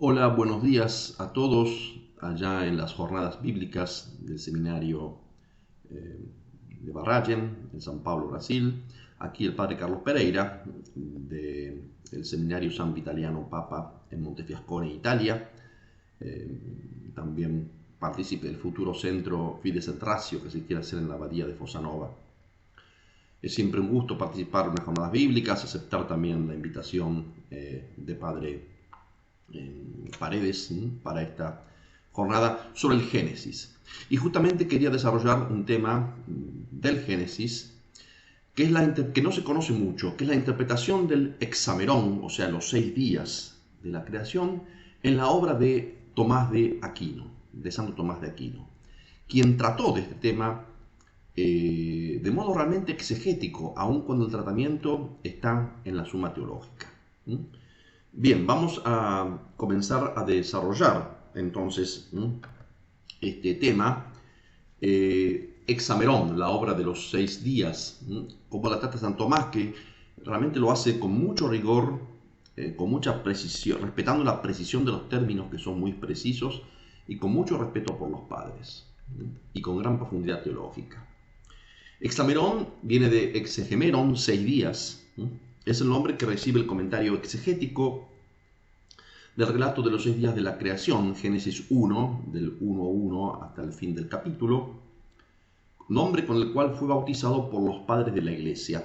Hola, buenos días a todos allá en las jornadas bíblicas del seminario eh, de Barragem, en San Pablo, Brasil. Aquí el padre Carlos Pereira, del seminario San Vitaliano Papa en Montefiascone, Italia. También partícipe del futuro centro Fides et Ratio que se quiere hacer en la abadía de Fossanova. Es siempre un gusto participar en las jornadas bíblicas, aceptar también la invitación de padre Paredes para esta jornada sobre el Génesis. Y justamente quería desarrollar un tema del Génesis que no se conoce mucho, que es la interpretación del Hexamerón, o sea, los 6 días de la creación, en la obra de Tomás de Aquino, de Santo Tomás de Aquino, quien trató de este tema de modo realmente exegético, aun cuando el tratamiento está en la Suma Teológica. Bien, vamos a comenzar a desarrollar entonces este tema. Hexamerón, la obra de los 6 días, como la trata San Tomás, que realmente lo hace con mucho rigor, con mucha precisión, respetando la precisión de los términos que son muy precisos y con mucho respeto por los padres y con gran profundidad teológica. Hexamerón viene de exegemeron, 6 días. Es el nombre que recibe el comentario exegético del relato de los 6 días de la creación, Génesis 1, del 1:1 hasta el fin del capítulo, nombre con el cual fue bautizado por los padres de la Iglesia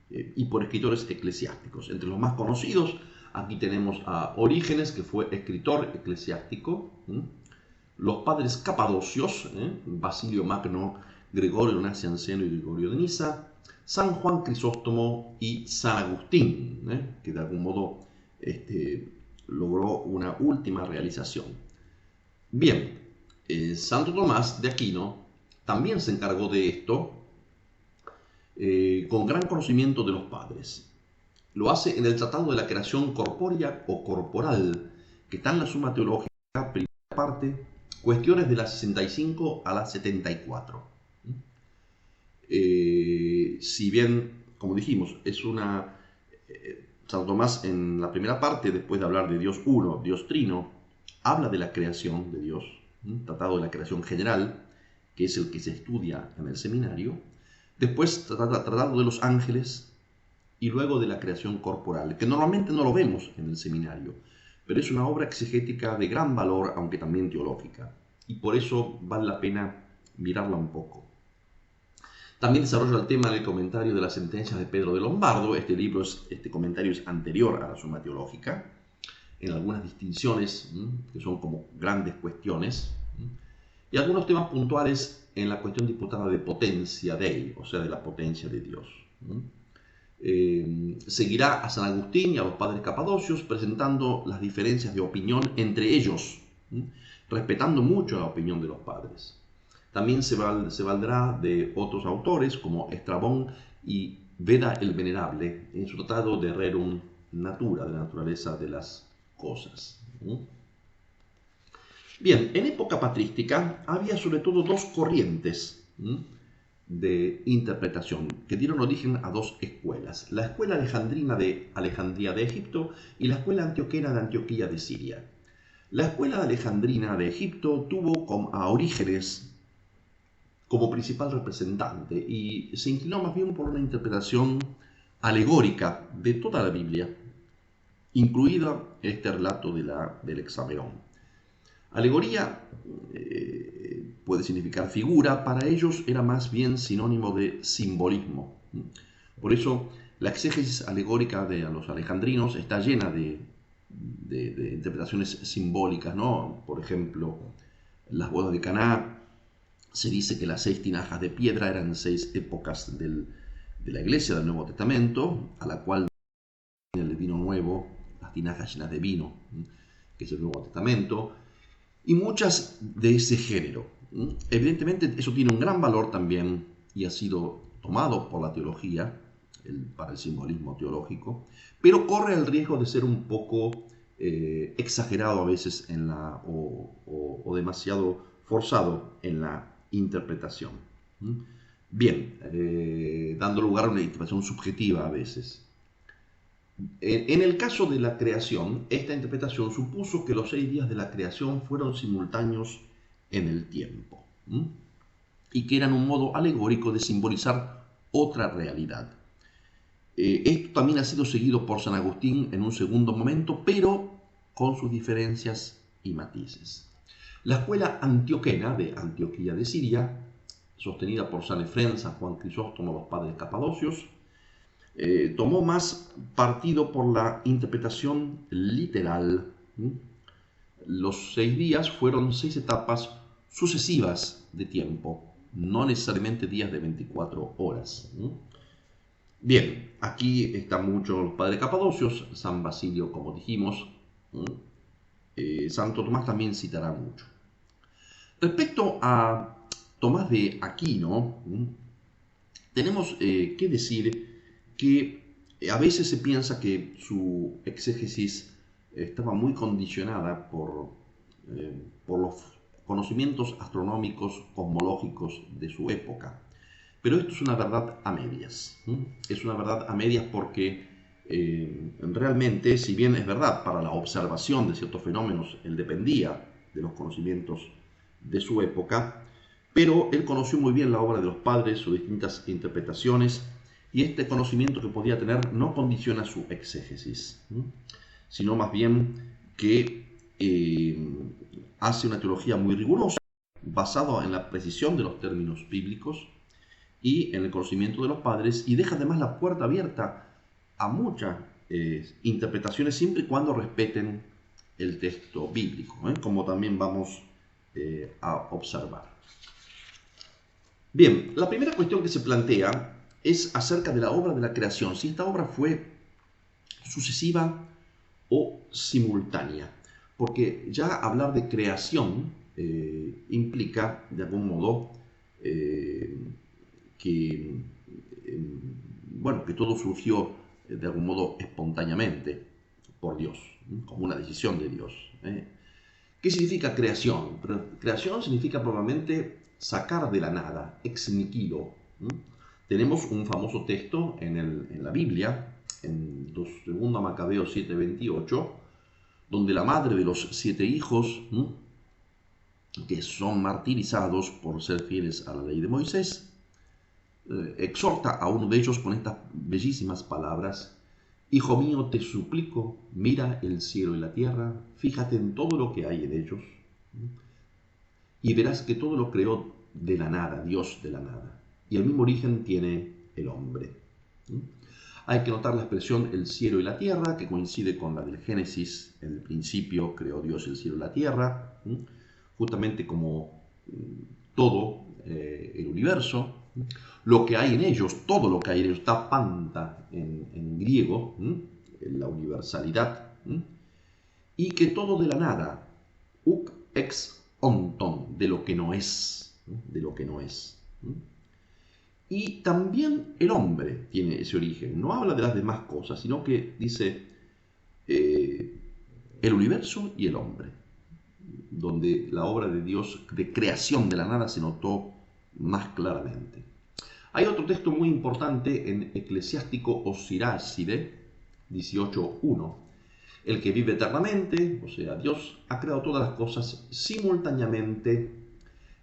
y por escritores eclesiásticos. Entre los más conocidos, aquí tenemos a Orígenes, que fue escritor eclesiástico, los padres capadocios, Basilio Magno, Gregorio Nacianceno y Gregorio de Niza, San Juan Crisóstomo y San Agustín, que de algún modo logró una última realización. Bien, Santo Tomás de Aquino también se encargó de esto con gran conocimiento de los padres. Lo hace en el Tratado de la Creación Corpórea o Corporal, que está en la Suma Teológica, primera parte, cuestiones de la 65 a la 74. Si bien, como dijimos, es una... Santo Tomás en la primera parte, después de hablar de Dios uno, Dios trino, habla de la creación de Dios, tratado de la creación general, que es el que se estudia en el seminario, después tratado de los ángeles y luego de la creación corporal, que normalmente no lo vemos en el seminario, pero es una obra exegética de gran valor, aunque también teológica, y por eso vale la pena mirarla un poco. También desarrolla el tema del comentario de las sentencias de Pedro de Lombardo. Este comentario es anterior a la Suma Teológica, en algunas distinciones que son como grandes cuestiones, y algunos temas puntuales en la cuestión disputada de potencia Dei, o sea, de la potencia de Dios. Seguirá a San Agustín y a los padres capadocios presentando las diferencias de opinión entre ellos, respetando mucho la opinión de los padres. También se valdrá de otros autores como Estrabón y Beda el Venerable en su tratado de Rerum Natura, de la naturaleza de las cosas. Bien, en época patrística había sobre todo dos corrientes de interpretación que dieron origen a dos escuelas: la escuela alejandrina de Alejandría de Egipto y la escuela antioquena de Antioquía de Siria. La escuela alejandrina de Egipto tuvo a Orígenes como principal representante y se inclinó más bien por una interpretación alegórica de toda la Biblia, incluida este relato del Hexamerón. Alegoría puede significar figura, para ellos era más bien sinónimo de simbolismo. Por eso la exégesis alegórica de los alejandrinos está llena de interpretaciones simbólicas, ¿no? Por ejemplo, las bodas de Caná, se dice que las 6 tinajas de piedra eran 6 épocas de la Iglesia del Nuevo Testamento, a la cual el vino nuevo, las tinajas llenas de vino, que es el Nuevo Testamento, y muchas de ese género. Evidentemente eso tiene un gran valor también y ha sido tomado por la teología para el simbolismo teológico, pero corre el riesgo de ser un poco exagerado a veces o demasiado forzado en la interpretación. Bien, dando lugar a una interpretación subjetiva a veces. En el caso de la creación, esta interpretación supuso que los 6 días de la creación fueron simultáneos en el tiempo, y que eran un modo alegórico de simbolizar otra realidad. Esto también ha sido seguido por San Agustín en un segundo momento, pero con sus diferencias y matices. La escuela antioquena de Antioquía de Siria, sostenida por San Efrén, San Juan Crisóstomo, los padres capadocios, tomó más partido por la interpretación literal. Los 6 días fueron 6 etapas sucesivas de tiempo, no necesariamente días de 24 horas. Bien, aquí están muchos los padres capadocios, San Basilio, como dijimos, Santo Tomás también citará mucho. Respecto a Tomás de Aquino, tenemos que decir que a veces se piensa que su exégesis estaba muy condicionada por los conocimientos astronómicos, cosmológicos de su época. Pero esto es una verdad a medias. Es una verdad a medias porque realmente, si bien es verdad, para la observación de ciertos fenómenos él dependía de los conocimientos de su época, pero él conoció muy bien la obra de los padres, sus distintas interpretaciones, y este conocimiento que podía tener no condiciona su exégesis, sino más bien que hace una teología muy rigurosa, basada en la precisión de los términos bíblicos y en el conocimiento de los padres, y deja además la puerta abierta a muchas interpretaciones siempre y cuando respeten el texto bíblico, como también vamos a observar. Bien, la primera cuestión que se plantea es acerca de la obra de la creación, si esta obra fue sucesiva o simultánea, porque ya hablar de creación implica, de algún modo, que todo surgió de algún modo espontáneamente por Dios, como una decisión de Dios. ¿Qué significa creación? Creación significa probablemente sacar de la nada, ex nihilo. Tenemos un famoso texto en la Biblia, en 2 Macabeos 7:28, donde la madre de los 7 hijos, que son martirizados por ser fieles a la ley de Moisés, exhorta a uno de ellos con estas bellísimas palabras: Hijo mío, te suplico, mira el cielo y la tierra, fíjate en todo lo que hay en ellos, y verás que todo lo creó de la nada, Dios de la nada, y el mismo origen tiene el hombre. Hay que notar la expresión el cielo y la tierra, que coincide con la del Génesis. En el principio creó Dios el cielo y la tierra, justamente como todo el universo. Lo que hay en ellos, todo lo que hay en ellos, tapanta en griego, la universalidad, y que todo de la nada, uk ex onton, de lo que no es, de lo que no es. Y también el hombre tiene ese origen. No habla de las demás cosas, sino que dice el universo y el hombre, donde la obra de Dios de creación de la nada se notó más claramente. Hay otro texto muy importante en Eclesiástico o Siracide 18:1. El que vive eternamente, o sea, Dios ha creado todas las cosas simultáneamente.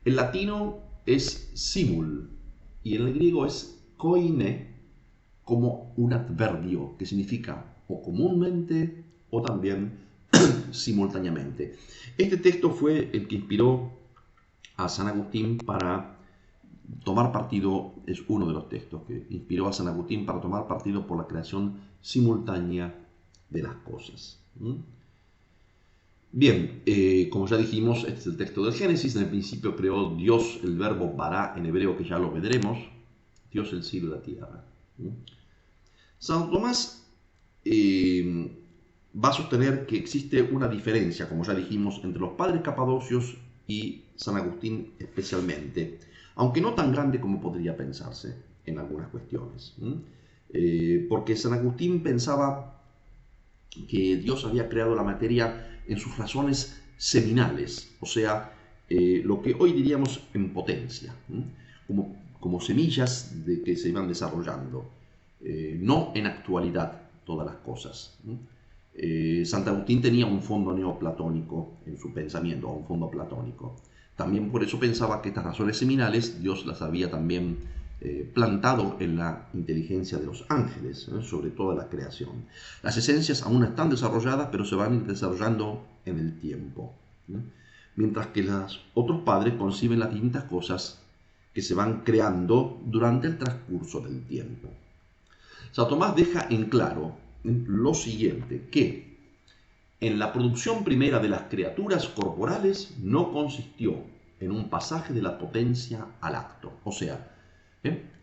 El latino es simul y en el griego es koine, como un adverbio que significa o comúnmente o también simultáneamente. Este texto fue el que inspiró a San Agustín para tomar partido, es uno de los textos que inspiró a San Agustín para tomar partido por la creación simultánea de las cosas. Bien, como ya dijimos, este es el texto del Génesis. En el principio creó Dios el verbo bara, en hebreo, que ya lo veremos, Dios el cielo y la tierra. San Tomás va a sostener que existe una diferencia, como ya dijimos, entre los padres capadocios y San Agustín especialmente, aunque no tan grande como podría pensarse en algunas cuestiones. Porque San Agustín pensaba que Dios había creado la materia en sus razones seminales, o sea, lo que hoy diríamos en potencia, como semillas que se iban desarrollando, no en actualidad, todas las cosas. Santo Agustín tenía un fondo neoplatónico en su pensamiento, un fondo platónico. También por eso pensaba que estas razones seminales Dios las había también plantado en la inteligencia de los ángeles, sobre toda la creación. Las esencias aún no están desarrolladas, pero se van a ir desarrollando en el tiempo. Mientras que los otros padres conciben las distintas cosas que se van creando durante el transcurso del tiempo. Santo Tomás deja en claro lo siguiente, que en la producción primera de las criaturas corporales no consistió en un pasaje de la potencia al acto. O sea,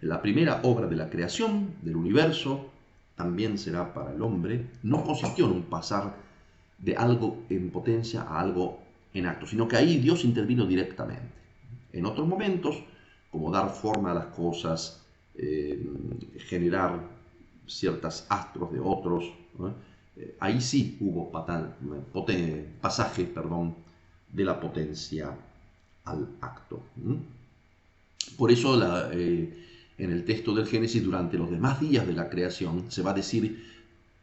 la primera obra de la creación del universo, también será para el hombre, no consistió en un pasar de algo en potencia a algo en acto, sino que ahí Dios intervino directamente. En otros momentos, como dar forma a las cosas, generar ciertos astros de otros, ahí sí hubo pasaje de la potencia al acto. Por eso en el texto del Génesis, durante los demás días de la creación, se va a decir,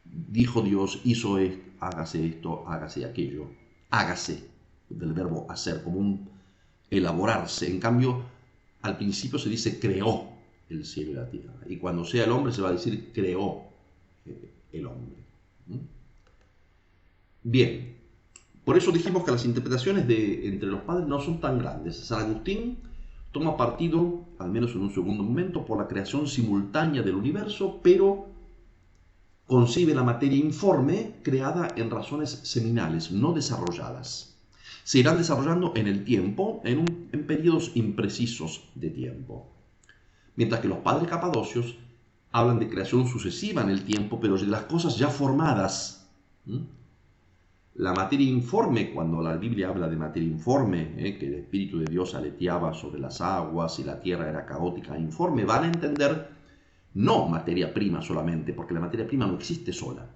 dijo Dios, hizo esto, hágase aquello, hágase, del verbo hacer, como un elaborarse. En cambio, al principio se dice creó el cielo y la tierra. Y cuando sea el hombre se va a decir creó el hombre. Bien, por eso dijimos que las interpretaciones entre los padres no son tan grandes. San Agustín toma partido, al menos en un segundo momento, por la creación simultánea del universo, pero concibe la materia informe creada en razones seminales, no desarrolladas. Se irán desarrollando en el tiempo, en periodos imprecisos de tiempo. Mientras que los padres capadocios hablan de creación sucesiva en el tiempo, pero de las cosas ya formadas. La materia informe, cuando la Biblia habla de materia informe, que el Espíritu de Dios aleteaba sobre las aguas y la tierra era caótica, informe, van a entender no materia prima solamente, porque la materia prima no existe sola,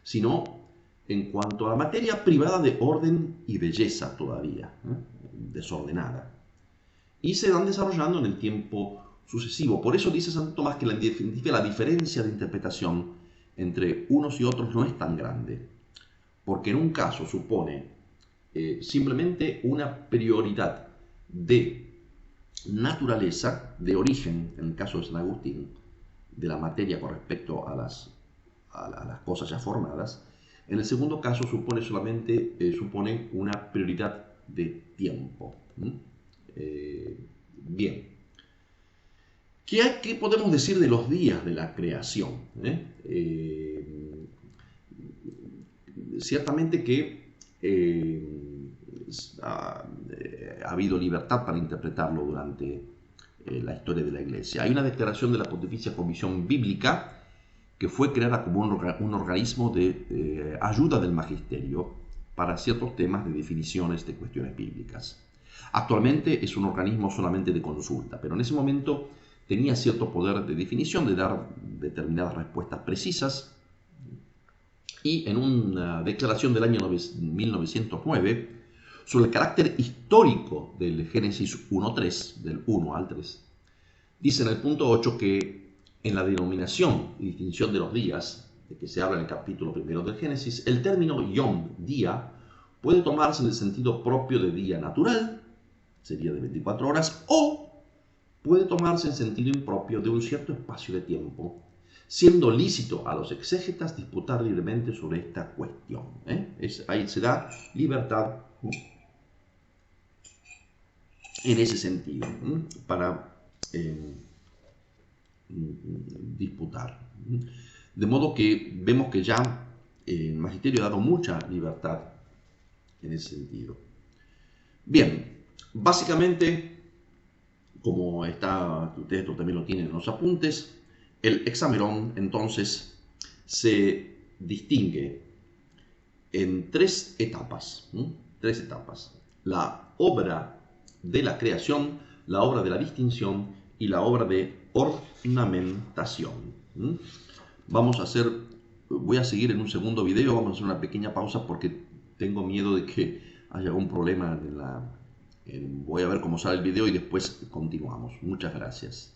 sino en cuanto a la materia privada de orden y belleza todavía, desordenada. Y se van desarrollando en el tiempo sucesivo. Por eso dice Santo Tomás que la diferencia de interpretación entre unos y otros no es tan grande, porque en un caso supone simplemente una prioridad de naturaleza, de origen, en el caso de San Agustín, de la materia con respecto a las cosas ya formadas. En el segundo caso supone una prioridad de tiempo. Bien. ¿Qué podemos decir de los días de la creación? Ciertamente que ha habido libertad para interpretarlo durante la historia de la Iglesia. Hay una declaración de la Pontificia Comisión Bíblica que fue creada como un organismo de ayuda del magisterio para ciertos temas de definiciones de cuestiones bíblicas. Actualmente es un organismo solamente de consulta, pero en ese momento tenía cierto poder de definición, de dar determinadas respuestas precisas, y en una declaración del año 1909 sobre el carácter histórico del Génesis 1.3, del 1 al 3, dice en el punto 8 que en la denominación y distinción de los días, de que se habla en el capítulo primero del Génesis, el término yom, día, puede tomarse en el sentido propio de día natural, sería de 24 horas, o puede tomarse en sentido impropio de un cierto espacio de tiempo, siendo lícito a los exégetas disputar libremente sobre esta cuestión. Ahí se da libertad en ese sentido, para disputar. De modo que vemos que ya el magisterio ha dado mucha libertad en ese sentido. Bien, básicamente, como está, ustedes también lo tienen en los apuntes, el Hexamerón entonces se distingue en tres etapas. La obra de la creación, la obra de la distinción y la obra de ornamentación. Voy a seguir en un segundo video, vamos a hacer una pequeña pausa porque tengo miedo de que haya algún problema voy a ver cómo sale el video y después continuamos. Muchas gracias.